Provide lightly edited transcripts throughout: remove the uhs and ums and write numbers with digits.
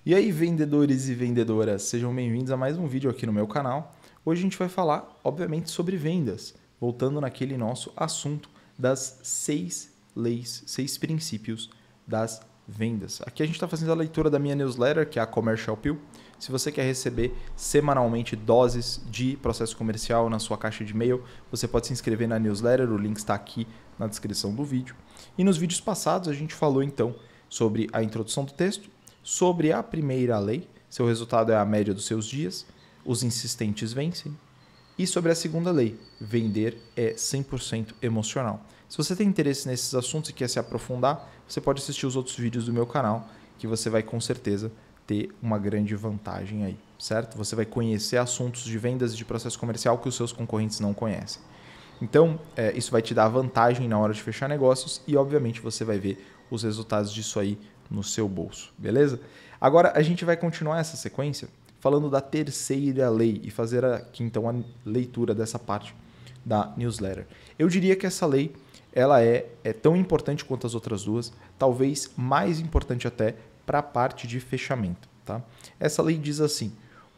E aí, vendedores e vendedoras, sejam bem-vindos a mais um vídeo aqui no meu canal. Hoje a gente vai falar, obviamente, sobre vendas, voltando naquele nosso assunto das 6 leis, 6 princípios das vendas. Aqui a gente está fazendo a leitura da minha newsletter, que é a Commercial Pill. Se você quer receber semanalmente doses de processo comercial na sua caixa de e-mail, você pode se inscrever na newsletter, o link está aqui na descrição do vídeo. E nos vídeos passados a gente falou então sobre a introdução do texto, sobre a primeira lei, seu resultado é a média dos seus dias, os insistentes vencem, e sobre a segunda lei, vender é 100% emocional. Se você tem interesse nesses assuntos e quer se aprofundar, você pode assistir os outros vídeos do meu canal, que você vai com certeza ter uma grande vantagem aí, certo? Você vai conhecer assuntos de vendas e de processo comercial que os seus concorrentes não conhecem. Então, isso vai te dar vantagem na hora de fechar negócios e, obviamente, você vai ver os resultados disso aí no seu bolso, beleza? Agora, a gente vai continuar essa sequência falando da terceira lei e fazer aqui, então, a leitura dessa parte da newsletter. Eu diria que essa lei ela é tão importante quanto as outras duas, talvez mais importante até para a parte de fechamento. Tá? Essa lei diz assim: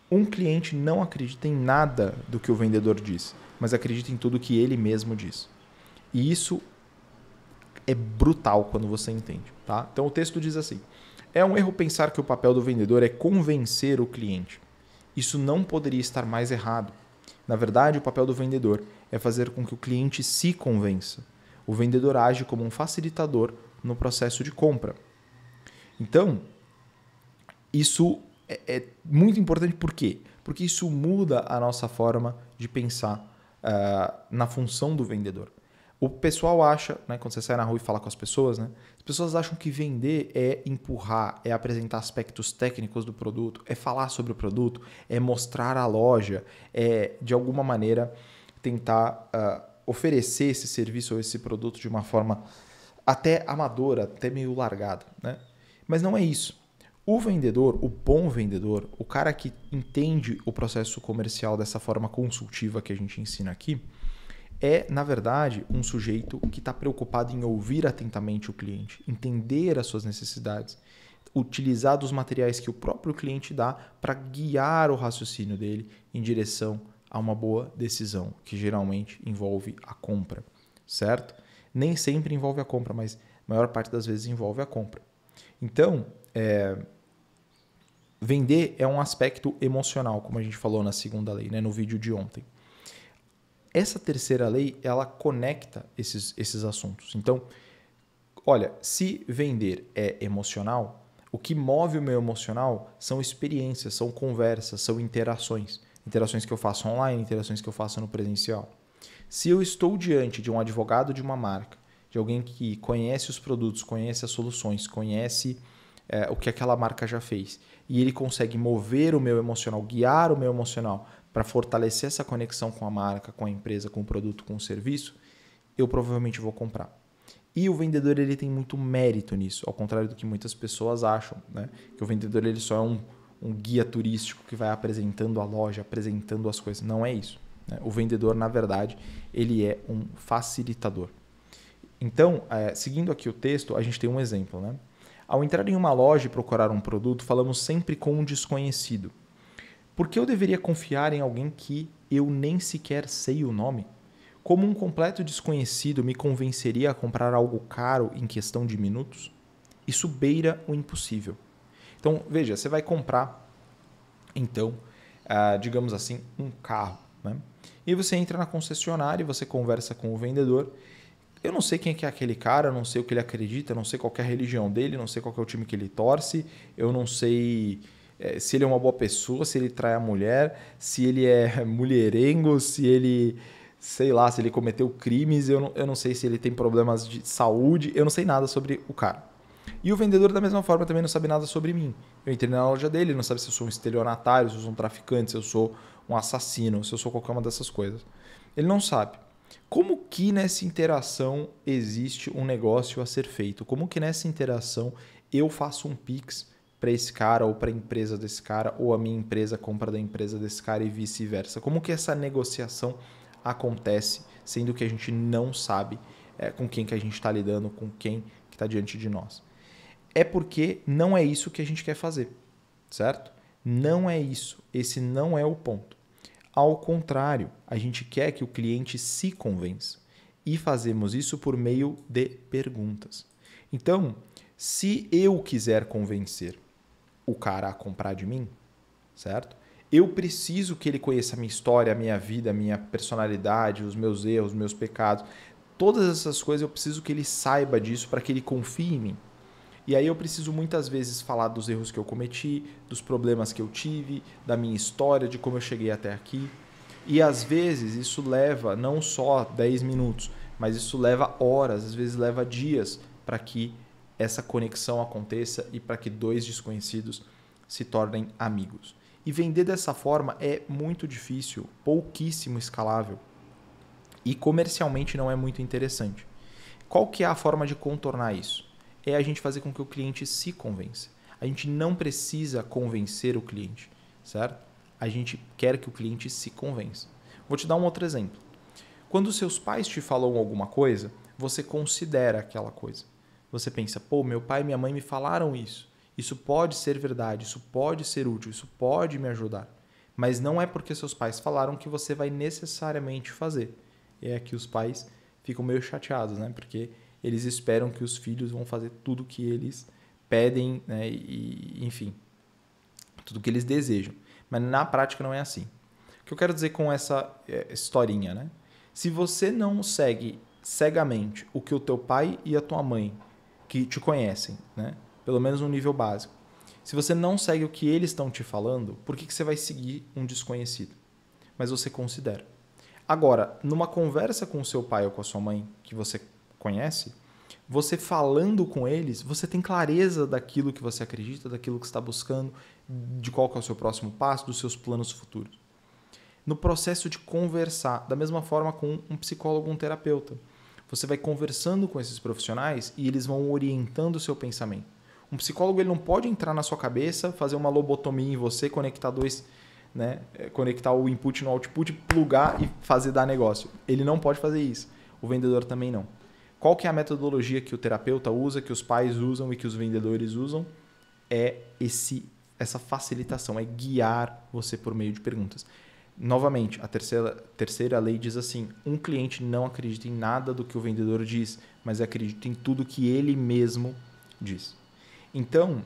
um cliente não acredita em nada do que o vendedor diz, mas acredita em tudo que ele mesmo diz. E isso é brutal quando você entende. Tá? Então o texto diz assim: é um erro pensar que o papel do vendedor é convencer o cliente. Isso não poderia estar mais errado. Na verdade, o papel do vendedor é fazer com que o cliente se convença. O vendedor age como um facilitador no processo de compra. Então, isso é muito importante. Por quê? Porque isso muda a nossa forma de pensar na função do vendedor. O pessoal acha, né, quando você sai na rua e fala com as pessoas, né, as pessoas acham que vender é empurrar, é apresentar aspectos técnicos do produto, é falar sobre o produto, é mostrar a loja, é, de alguma maneira, tentar oferecer esse serviço ou esse produto de uma forma até amadora, até meio largada. Né? Mas não é isso. O vendedor, o bom vendedor, o cara que entende o processo comercial dessa forma consultiva que a gente ensina aqui, é, na verdade, um sujeito que está preocupado em ouvir atentamente o cliente, entender as suas necessidades, utilizar dos materiais que o próprio cliente dá para guiar o raciocínio dele em direção a uma boa decisão, que geralmente envolve a compra, certo? Nem sempre envolve a compra, mas a maior parte das vezes envolve a compra. Então, vender é um aspecto emocional, como a gente falou na segunda lei, né, no vídeo de ontem. Essa terceira lei, ela conecta esses assuntos. Então, olha, se vender é emocional, o que move o meu emocional são experiências, são conversas, são interações. Interações que eu faço online, interações que eu faço no presencial. Se eu estou diante de um advogado de uma marca, de alguém que conhece os produtos, conhece as soluções, conhece o que aquela marca já fez, e ele consegue mover o meu emocional, guiar o meu emocional para fortalecer essa conexão com a marca, com a empresa, com o produto, com o serviço, eu provavelmente vou comprar. E o vendedor ele tem muito mérito nisso, ao contrário do que muitas pessoas acham, né? Que o vendedor ele só é um guia turístico que vai apresentando a loja, apresentando as coisas. Não é isso. Né? O vendedor, na verdade, ele é um facilitador. Então, seguindo aqui o texto, a gente tem um exemplo. Né? Ao entrar em uma loja e procurar um produto, falamos sempre com um desconhecido. Por que eu deveria confiar em alguém que eu nem sequer sei o nome? Como um completo desconhecido me convenceria a comprar algo caro em questão de minutos? Isso beira o impossível. Então, veja, você vai comprar, então, digamos assim, um carro. Né? E você entra na concessionária e você conversa com o vendedor. Eu não sei quem é aquele cara, eu não sei o que ele acredita, eu não sei qual é a religião dele, não sei qual é o time que ele torce, eu não sei se ele é uma boa pessoa, se ele trai a mulher, se ele é mulherengo, se ele, sei lá, se ele cometeu crimes, eu não sei se ele tem problemas de saúde, eu não sei nada sobre o cara. E o vendedor, da mesma forma, também não sabe nada sobre mim. Eu entrei na loja dele, ele não sabe se eu sou um estelionatário, se eu sou um traficante, se eu sou um assassino, se eu sou qualquer uma dessas coisas. Ele não sabe. Como que nessa interação existe um negócio a ser feito? Como que nessa interação eu faço um Pix para esse cara ou para a empresa desse cara ou a minha empresa compra da empresa desse cara e vice-versa? Como que essa negociação acontece, sendo que a gente não sabe com quem que a gente está lidando, com quem que está diante de nós? É porque não é isso que a gente quer fazer. certo? Não é isso. Esse não é o ponto. Ao contrário, a gente quer que o cliente se convença. E fazemos isso por meio de perguntas. Então, se eu quiser convencer o cara a comprar de mim, certo? Eu preciso que ele conheça a minha história, a minha vida, a minha personalidade, os meus erros, os meus pecados. Todas essas coisas eu preciso que ele saiba disso para que ele confie em mim. E aí eu preciso muitas vezes falar dos erros que eu cometi, dos problemas que eu tive, da minha história, de como eu cheguei até aqui. E às vezes isso leva não só 10 minutos, mas isso leva horas, às vezes leva dias para que essa conexão aconteça e para que dois desconhecidos se tornem amigos. E vender dessa forma é muito difícil, pouquíssimo escalável e comercialmente não é muito interessante. Qual que é a forma de contornar isso? É a gente fazer com que o cliente se convença. A gente não precisa convencer o cliente, certo? A gente quer que o cliente se convença. Vou te dar um outro exemplo. Quando seus pais te falam alguma coisa, você considera aquela coisa. Você pensa, pô, meu pai e minha mãe me falaram isso. Isso pode ser verdade, isso pode ser útil, isso pode me ajudar. Mas não é porque seus pais falaram que você vai necessariamente fazer. É que os pais ficam meio chateados, né? Porque eles esperam que os filhos vão fazer tudo que eles pedem, né? E, enfim, tudo que eles desejam. Mas na prática não é assim. O que eu quero dizer com essa historinha, né? Se você não segue cegamente o que o teu pai e a tua mãe, que te conhecem, né? Pelo menos no nível básico. Se você não segue o que eles estão te falando, por que você vai seguir um desconhecido? Mas você considera. Agora, numa conversa com o seu pai ou com a sua mãe, que você conhece, você falando com eles, você tem clareza daquilo que você acredita, daquilo que você está buscando, de qual que é o seu próximo passo, dos seus planos futuros. No processo de conversar, da mesma forma com um psicólogo, um terapeuta. Você vai conversando com esses profissionais e eles vão orientando o seu pensamento. Um psicólogo ele não pode entrar na sua cabeça, fazer uma lobotomia em você, conectar dois, né, conectar o input no output, plugar e fazer dar negócio. Ele não pode fazer isso. O vendedor também não. Qual que é a metodologia que o terapeuta usa, que os pais usam e que os vendedores usam? É essa facilitação, é guiar você por meio de perguntas. Novamente, a terceira lei diz assim, um cliente não acredita em nada do que o vendedor diz, mas acredita em tudo que ele mesmo diz. Então,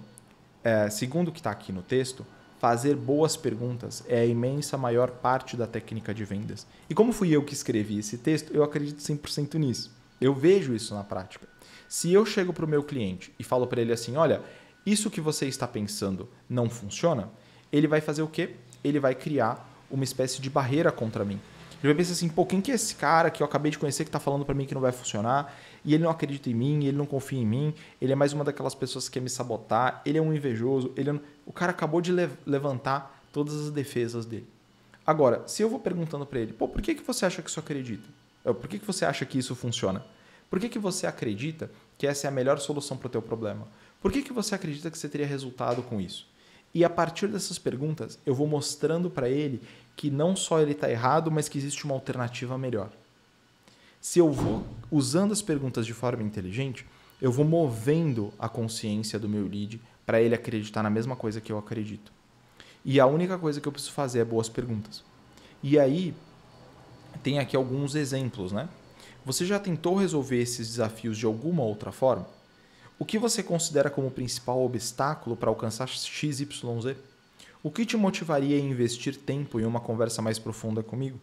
segundo o que está aqui no texto, fazer boas perguntas é a imensa maior parte da técnica de vendas. E como fui eu que escrevi esse texto, eu acredito 100% nisso. Eu vejo isso na prática. Se eu chego para o meu cliente e falo para ele assim, olha, isso que você está pensando não funciona, ele vai fazer o quê? Ele vai criar uma espécie de barreira contra mim. Ele vai pensar assim, pô, quem que é esse cara que eu acabei de conhecer que está falando para mim que não vai funcionar, e ele não acredita em mim, ele não confia em mim, ele é mais uma daquelas pessoas que quer me sabotar, ele é um invejoso, o cara acabou de levantar todas as defesas dele. Agora, se eu vou perguntando para ele, pô, por que você acha que isso acredita? Por que você acha que isso funciona? Por que você acredita que essa é a melhor solução para o teu problema? Por que você acredita que você teria resultado com isso? E a partir dessas perguntas, eu vou mostrando para ele que não só ele está errado, mas que existe uma alternativa melhor. Se eu vou usando as perguntas de forma inteligente, eu vou movendo a consciência do meu lead para ele acreditar na mesma coisa que eu acredito. E a única coisa que eu preciso fazer é boas perguntas. E aí, tem aqui alguns exemplos, né? Você já tentou resolver esses desafios de alguma outra forma? O que você considera como principal obstáculo para alcançar XYZ? O que te motivaria a investir tempo em uma conversa mais profunda comigo?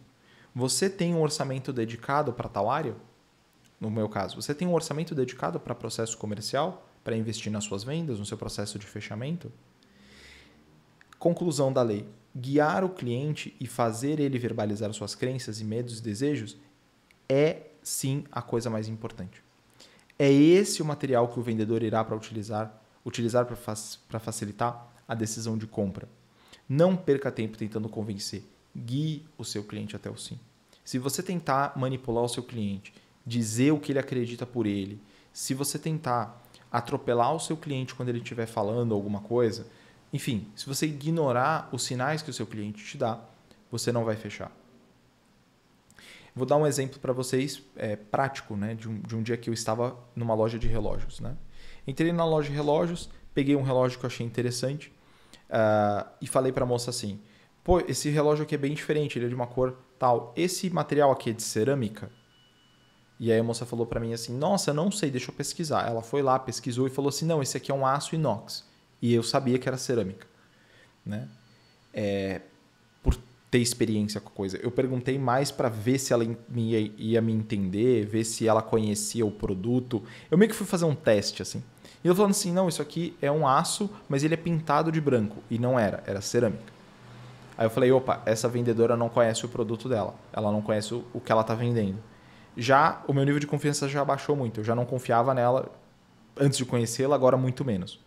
Você tem um orçamento dedicado para tal área? No meu caso, você tem um orçamento dedicado para processo comercial? Para investir nas suas vendas, no seu processo de fechamento? Conclusão da lei. Guiar o cliente e fazer ele verbalizar suas crenças e medos e desejos é, sim, a coisa mais importante. É esse o material que o vendedor irá utilizar para facilitar a decisão de compra. Não perca tempo tentando convencer. Guie o seu cliente até o sim. Se você tentar manipular o seu cliente, dizer o que ele acredita por ele, se você tentar atropelar o seu cliente quando ele estiver falando alguma coisa, enfim, se você ignorar os sinais que o seu cliente te dá, você não vai fechar. Vou dar um exemplo para vocês prático, né, de um dia que eu estava numa loja de relógios. Né? Entrei na loja de relógios, peguei um relógio que eu achei interessante. e falei para a moça assim, pô, esse relógio aqui é bem diferente, ele é de uma cor tal. Esse material aqui é de cerâmica? E aí a moça falou para mim assim, nossa, não sei, deixa eu pesquisar. Ela foi lá, pesquisou e falou assim, não, esse aqui é um aço inox. E eu sabia que era cerâmica, né? Por ter experiência com a coisa. Eu perguntei mais para ver se ela ia me entender, ver se ela conhecia o produto. Eu meio que fui fazer um teste, assim. E eu falando assim, não, isso aqui é um aço, mas ele é pintado de branco. E não era cerâmica. Aí eu falei, opa, essa vendedora não conhece o produto dela. Ela não conhece o que ela está vendendo. Já o meu nível de confiança já baixou muito. Eu já não confiava nela antes de conhecê-la, agora muito menos.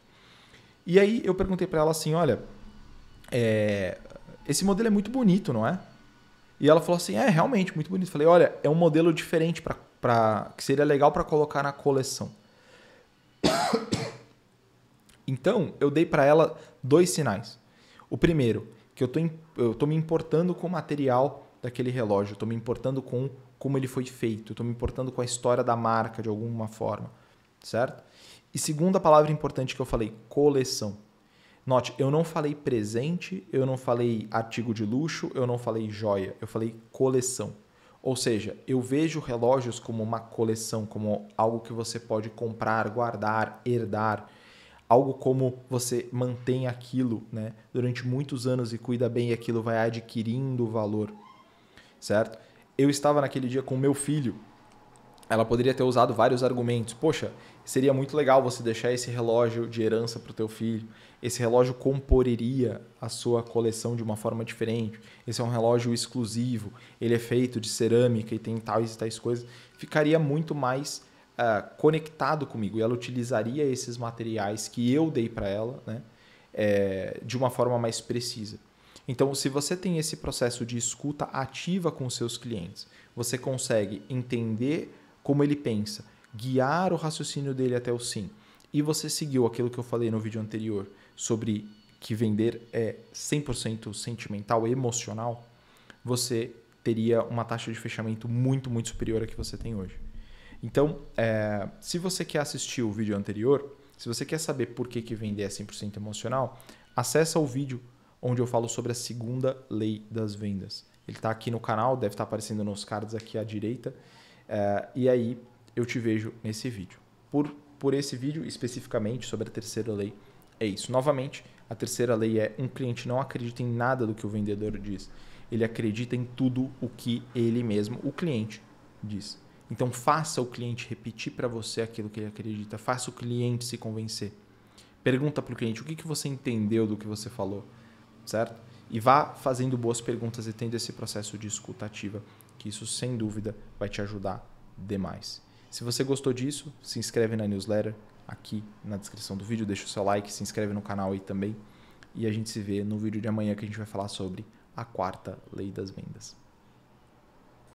E aí eu perguntei para ela assim, olha, esse modelo é muito bonito, não é? E ela falou assim, realmente muito bonito. Eu falei, olha, é um modelo diferente que seria legal para colocar na coleção. Então, eu dei para ela 2 sinais. O primeiro, que eu tô me importando com o material daquele relógio, eu tô me importando com como ele foi feito, eu tô me importando com a história da marca de alguma forma, certo? E segunda palavra importante que eu falei, coleção. Note, eu não falei presente, eu não falei artigo de luxo, eu não falei joia, eu falei coleção. Ou seja, eu vejo relógios como uma coleção, como algo que você pode comprar, guardar, herdar, algo como você mantém aquilo, né, durante muitos anos e cuida bem e aquilo vai adquirindo valor, certo? Eu estava naquele dia com meu filho, ela poderia ter usado vários argumentos. Poxa, seria muito legal você deixar esse relógio de herança para o teu filho. Esse relógio comporeria a sua coleção de uma forma diferente. Esse é um relógio exclusivo. Ele é feito de cerâmica e tem tais e tais coisas. Ficaria muito mais conectado comigo. E ela utilizaria esses materiais que eu dei para ela, né, de uma forma mais precisa. Então, se você tem esse processo de escuta ativa com os seus clientes, você consegue entender como ele pensa, guiar o raciocínio dele até o sim, e você seguiu aquilo que eu falei no vídeo anterior sobre que vender é 100% sentimental, emocional, você teria uma taxa de fechamento muito, muito superior à que você tem hoje. Então, se você quer assistir o vídeo anterior, se você quer saber por que vender é 100% emocional, acessa o vídeo onde eu falo sobre a segunda lei das vendas. Ele está aqui no canal, deve estar aparecendo nos cards aqui à direita. E aí eu te vejo nesse vídeo. Por esse vídeo, especificamente sobre a terceira lei, é isso. Novamente, a terceira lei é um cliente não acredita em nada do que o vendedor diz. Ele acredita em tudo o que ele mesmo, o cliente, diz. Então faça o cliente repetir para você aquilo que ele acredita. Faça o cliente se convencer. Pergunta para o cliente o que você entendeu do que você falou, certo? E vá fazendo boas perguntas e tendo esse processo de escuta ativa, que isso sem dúvida vai te ajudar demais. Se você gostou disso, se inscreve na newsletter aqui na descrição do vídeo, deixa o seu like, se inscreve no canal aí também e a gente se vê no vídeo de amanhã que a gente vai falar sobre a quarta lei das vendas.